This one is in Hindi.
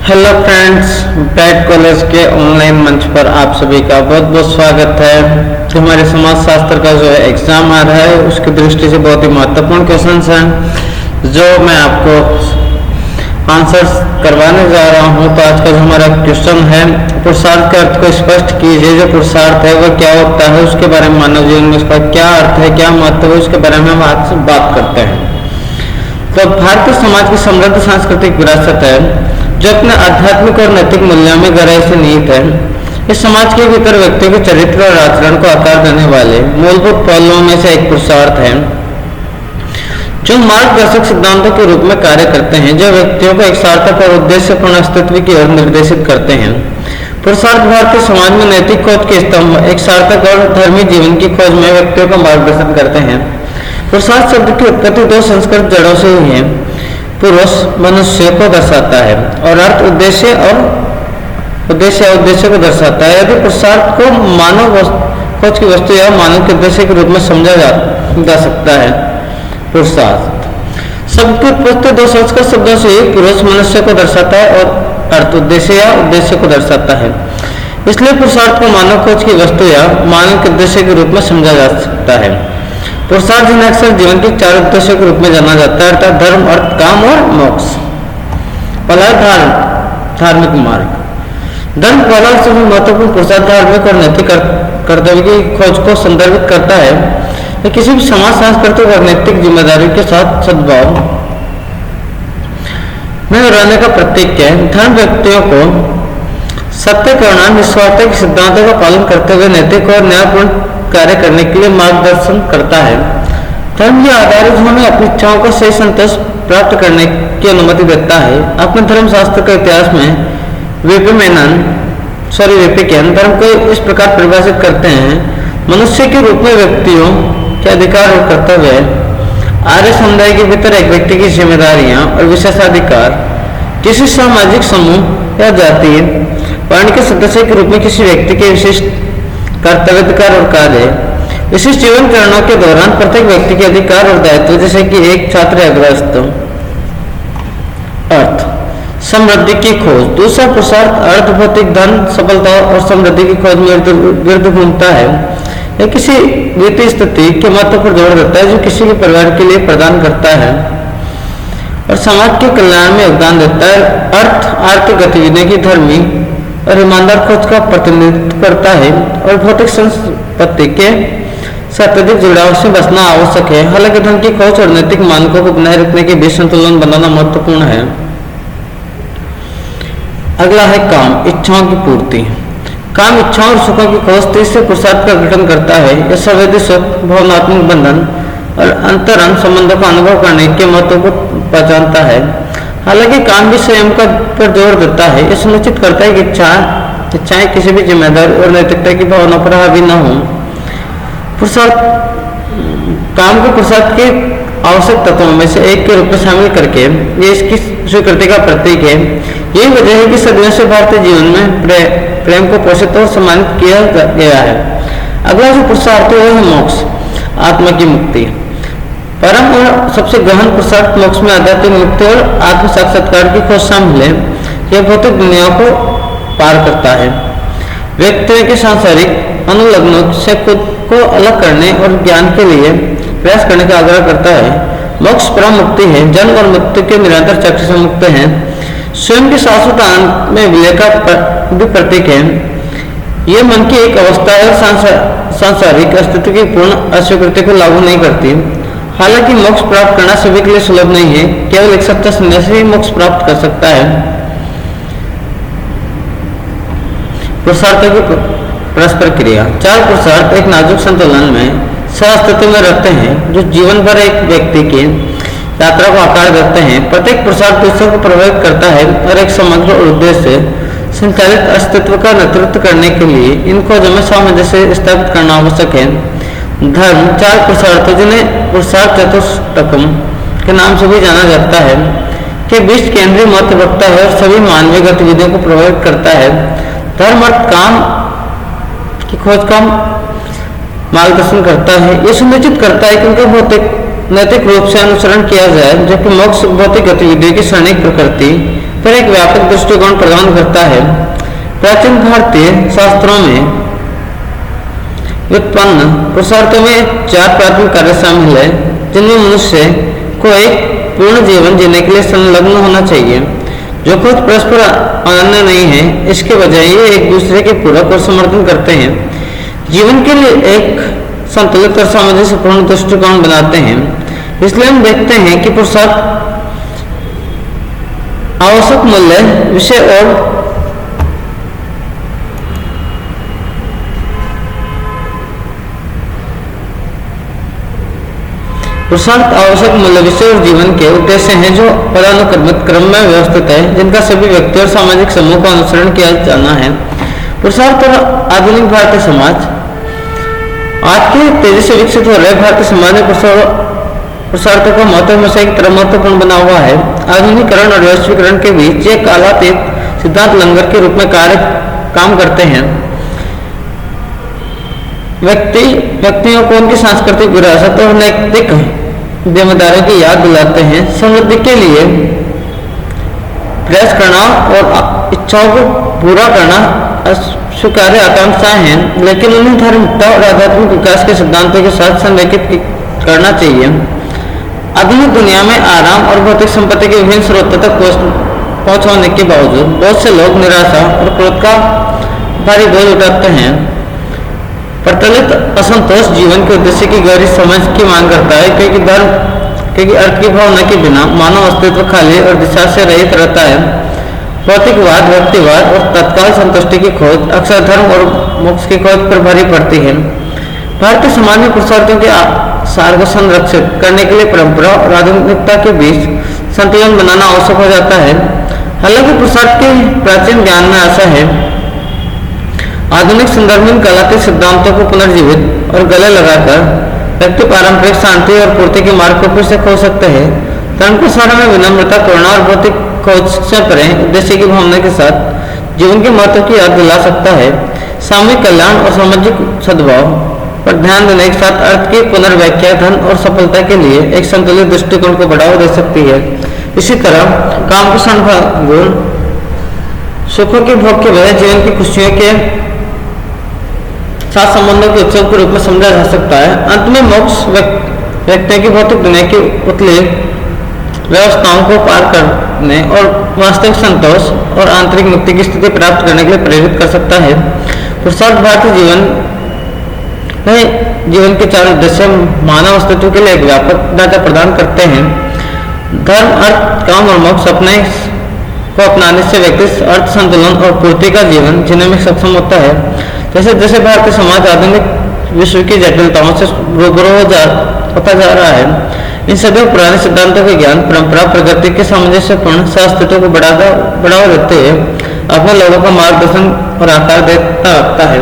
हेलो फ्रेंड्स, बैट कॉलेज के ऑनलाइन मंच पर आप सभी का बहुत बहुत स्वागत है। जो हमारे समाज शास्त्र का जो एग्जाम आ रहा है उसकी दृष्टि से बहुत ही महत्वपूर्ण क्वेश्चंस हैं जो मैं आपको आंसर्स करवाने जा रहा हूं। तो आज का जो हमारा क्वेश्चन है, पुरुषार्थ के अर्थ को स्पष्ट कीजिए। जो पुरुषार्थ है वह क्या होता है, उसके बारे में, मानव जीवन में उसका क्या अर्थ है, क्या महत्व है, उसके बारे में हम आज से बात करते हैं। तो भारतीय समाज की समृद्ध सांस्कृतिक विरासत है जो अपने आध्यात्मिक और नैतिक मूल्यों में गहराई से निहित है। इस समाज के भीतर व्यक्तियों के चरित्र और आचरण को आकार देने वाले मूलभूत पहलुओं में से एक पुरुषार्थ है, जो मार्गदर्शक सिद्धांतों के रूप में कार्य करते हैं, जो व्यक्तियों को एक सार्थक और उद्देश्यपूर्ण अस्तित्व की ओर निर्देशित करते हैं। पुरुषार्थ भारतीय समाज में नैतिक खोज के स्तंभ, एक सार्थक और धर्मी जीवन की खोज में व्यक्तियों का मार्गदर्शन करते हैं। पुरुषार्थ शब्द की उत्पत्ति दो संस्कृत जड़ों से हुई है। पुरुष मनुष्य को दर्शाता है और अर्थ उद्देश्य को दर्शाता है। यदि पुरुषार्थ को मानव खोज की वस्तु या मानव के उद्देश्य के रूप में समझा जा सकता है। पुरुषार्थ शब्द की उत्पत्ति दो संस्कृत शब्दों से ही पुरुष मनुष्य को दर्शाता है और अर्थ उद्देश्य या उद्देश्य को दर्शाता है। इसलिए पुरुषार्थ को मानव खोज की वस्तु या मानव के उद्देश्य के रूप में समझा जा सकता है। पुरुषार्थ जिन्हें अक्सर जीवन के चार उद्देश्यों के रूप में जाना जाता है, अर्थात धर्म, अर्थ, काम और मोक्ष। पहला धार्मिक मार्ग। धर्म पहला सबसे महत्वपूर्ण पुरुषार्थ धार्मिक और नैतिक कर्तव्य की खोज को संदर्भित करता है। यह किसी भी समाज, सांस्कृतिक और नैतिक जिम्मेदारी के साथ सद्भाव में रहने का प्रतीक है। धर्म व्यक्तियों को सत्य, करुणा, निस्वार्थ सिद्धांतों का पालन करते हुए नैतिक और न्यायपूर्ण कार्य करने के लिए मार्गदर्शन करता है। धर्म के आधारित होने अपनी इच्छाओं को सही संतोष प्राप्त करने की अनुमति देता है। अपने धर्म शास्त्र के इतिहास में वीपी कैन धर्म को इस प्रकार परिभाषित करते हैं: मनुष्य के रूप में व्यक्तियों के अधिकार और कर्तव्य, आर्य समुदाय के भीतर एक व्यक्ति की जिम्मेदारियां और विशेषाधिकार, किसी सामाजिक समूह या जाति वर्ण के सदस्य के रूप में किसी व्यक्ति के विशिष्ट कर्तव्य, अधिकार और कार्य, विशिष्ट जीवन चरणों के दौरान प्रत्येक व्यक्ति के अधिकार और दायित्व, जैसे कि एक छात्र या गृहस्थ। अर्थ समृद्धि की खोज। दूसरा पुरुषार्थ अर्थ, भौतिक धन, सफलता और समृद्धि की खोज में विरुद्ध घूमता है। यह किसी वित्तीय स्थिति के महत्व पर जोर देता है जो किसी के परिवार के लिए प्रदान करता है और समाज के कल्याण में योगदान देता है। अर्थ आर्थिक गतिविधियों की धर्मी और ईमानदार खोज का प्रतिनिधित्व करता है और भौतिक संपत्ति के अत्यधिक जुड़ाव से बचना आवश्यक है। हालांकि धन की खोज और नैतिक मानकों को बनाए रखने के बीच संतुलन बनाना महत्वपूर्ण है। अगला है काम, इच्छाओं की पूर्ति। काम इच्छाओं और सुखों की खोज तीसरे पुरुषार्थ का गठन करता है। यह संवेदी सुख, भावनात्मक बंधन और अंतरंग संबंधों का अनुभव करने के महत्व को पहचानता है। हालांकि काम भी स्वयं का पर जोर देता है। यह सुनिश्चित करता है कि इच्छाएं किसी भी जिम्मेदारी और नैतिकता की भावना पर हावी न हो। पुरुषार्थ काम को पुरुषार्थ के आवश्यक तत्वों में से एक के रूप में शामिल करके ये इसकी स्वीकृति का प्रतीक है। यही वजह है कि सदियों से भारतीय जीवन में प्रेम को पोषित और सम्मानित किया गया है। अगला जो पुरुषार्थ है वह है मोक्ष, आत्मा की मुक्ति। परम और सबसे गहन पुरुषार्थ मोक्ष में आध्यात्मिक मुक्ति और आत्म साक्षात्कार की खोज शामिल है। यह भौतिक दुनिया को पार करता है, व्यक्तियों के सांसारिक अनुलग्नों से खुद को अलग करने और ज्ञान के लिए प्रयास करने का आग्रह करता है। मोक्ष परम मुक्ति है, जन्म और मृत्यु के निरंतर चक्र से मुक्त है, स्वयं के शाश्वत आनंद में विलय का भी प्रतीक है। यह मन की एक अवस्था है और सांसारिक अस्तित्व की पूर्ण अस्वीकृति को लागू नहीं करती। हालांकि मोक्ष प्राप्त करना सभी के लिए सुलभ नहीं है, केवल एक सच्चा सन्यासी ही मोक्ष प्राप्त कर सकता है। पुरुषार्थों की परस्पर क्रिया। चार पुरुषार्थ एक नाजुक संतुलन में सह-अस्तित्व में रहते हैं जो जीवन भर एक व्यक्ति की यात्रा को आकार देते हैं। प्रत्येक पुरुषार्थ दूसरों को प्रभावित करता है और एक समग्र उद्देश्य संचालित अस्तित्व का नेतृत्व करने के लिए इन खोजों में सामंजस्य स्थापित करना आवश्यक है। धर्म चार पुरुषार्थ, जिन्हें पुरुषार्थ चतुष्टकम के नाम से भी जाना जाता है, के बीच केंद्रीय महत्व रखता है और सभी मानवीय गतिविधियों को प्रभावित करता है। धर्म अर्थ काम की खोज का मार्गदर्शन करता है। यह सुनिश्चित करता है कि उनका भौतिक नैतिक रूप से अनुसरण किया जाए, जबकि मोक्ष भौतिक गतिविधियों की क्षणिक प्रकृति पर एक व्यापक दृष्टिकोण प्रदान करता है। प्राचीन भारतीय शास्त्रों में व्युत्पन्न पुरुषार्थों में 4 प्राथमिक कार्य शामिल है, जिनमें मनुष्य को एक पूर्ण जीवन जीने के लिए संलग्न होना चाहिए, जो खुद परस्पर अनन्य नहीं है। इसके बजाय ये एक दूसरे के पूरक और समर्थन करते हैं, जीवन के लिए एक संतुलित और सामंजस्यपूर्ण दृष्टिकोण बनाते हैं। इसलिए हम देखते हैं कि पुरुषार्थ आवश्यक मूल्य, विषय और पुरुषार्थ आवश्यक मूल्य, विषय और जीवन के उद्देश्य हैं, जो पदानुक्रमित क्रम में व्यवस्थित है, जिनका सभी व्यक्ति और सामाजिक समूह को अनुसरण किया जाना है। पुरुषार्थ और आधुनिक भारतीय समाज। आज के तेजी से विकसित हो रहे भारतीय समाज में पुरुषार्थों का महत्व हमेशा एक तरह महत्वपूर्ण बना हुआ है। आधुनिकीकरण और वैश्वीकरण के बीच ये कालातीत सिद्धांत लंगर के रूप में काम करते हैं। व्यक्तियों को उनकी सांस्कृतिक विरासत और नैतिक जिम्मेदारियों की याद दिलाते हैं। समृद्धि के लिए प्रयास करना और इच्छाओं को पूरा करना स्वीकार्य आकांक्षाएं हैं, लेकिन उन्हें धार्मिकता और आध्यात्मिक विकास के सिद्धांतों के साथ संरेखित करना चाहिए। आधुनिक दुनिया में आराम और भौतिक संपत्ति के विभिन्न स्रोतों तक पहुंच होने के बावजूद बहुत से लोग निराशा और क्रोध का भारी बोझ उठाते हैं। प्रचलित असंतोष जीवन के उद्देश्य की गहरी समझ की मांग करता है, क्योंकि अर्थ की भावना के बिना मानव अस्तित्व खाली और दिशा से रहित रहता है। भौतिकवाद, व्यक्तिवाद और तत्काल संतुष्टि की खोज अक्सर धर्म और मोक्ष की खोज पर भारी पड़ती है। भारतीय समाज में पुरुषार्थों के सार को संरक्षित करने के लिए परंपरा और आधुनिकता के बीच संतुलन बनाना आवश्यक हो जाता है। हालांकि पुरुषार्थ के प्राचीन ज्ञान में आशा है, आधुनिक संदर्भ में कालातीत सिद्धांतों को पुनर्जीवित और गले लगाकर व्यक्ति पारंपरिक शांति और पूर्ति के मार्ग को फिर से खो सकते हैं। धर्म के सार में विनम्रता, करुणा और भौतिक खोज से परे उद्देश्य की भावना के साथ जीवन के महत्व की याद दिला सकता है। सामूहिक कल्याण और सामाजिक सद्भाव पर ध्यान देने के साथ अर्थ की पुनर्व्याख्या धन और सफलता के लिए एक संतुलित दृष्टिकोण को बढ़ावा दे सकती है। इसी तरह काम के गुण सुखों के भोग के बजाय जीवन की खुशियों के साथ संबंधों के उत्सव के रूप में समझा जा सकता है। अंत में मोक्ष व्यक्तियों की भौतिक दुनिया की उतली व्यवस्थाओं को पार करने और वास्तविक संतोष और आंतरिक मुक्ति की स्थिति प्राप्त करने के लिए प्रेरित कर सकता है। पुरुषार्थ भारतीय जीवन के 4 उद्देश्य मानव अस्तित्व के लिए एक व्यापक ढांचा प्रदान करते हैं। धर्म, अर्थ, काम और मोक्ष को अपनाने से व्यक्ति अर्थ, संतुलन और पूर्ति का जीवन जीने में सक्षम होता है। जैसे जैसे भारतीय समाज आधुनिक विश्व की जटिलताओं से रूबरू होता जा रहा है, इन सभी पुराने सिद्धांतों के ज्ञान, परंपरा, प्रगति के सामंजस्यपूर्ण सह-अस्तित्व को बढ़ावा देते हुए अपने लोगों का मार्गदर्शन और आकार देता है।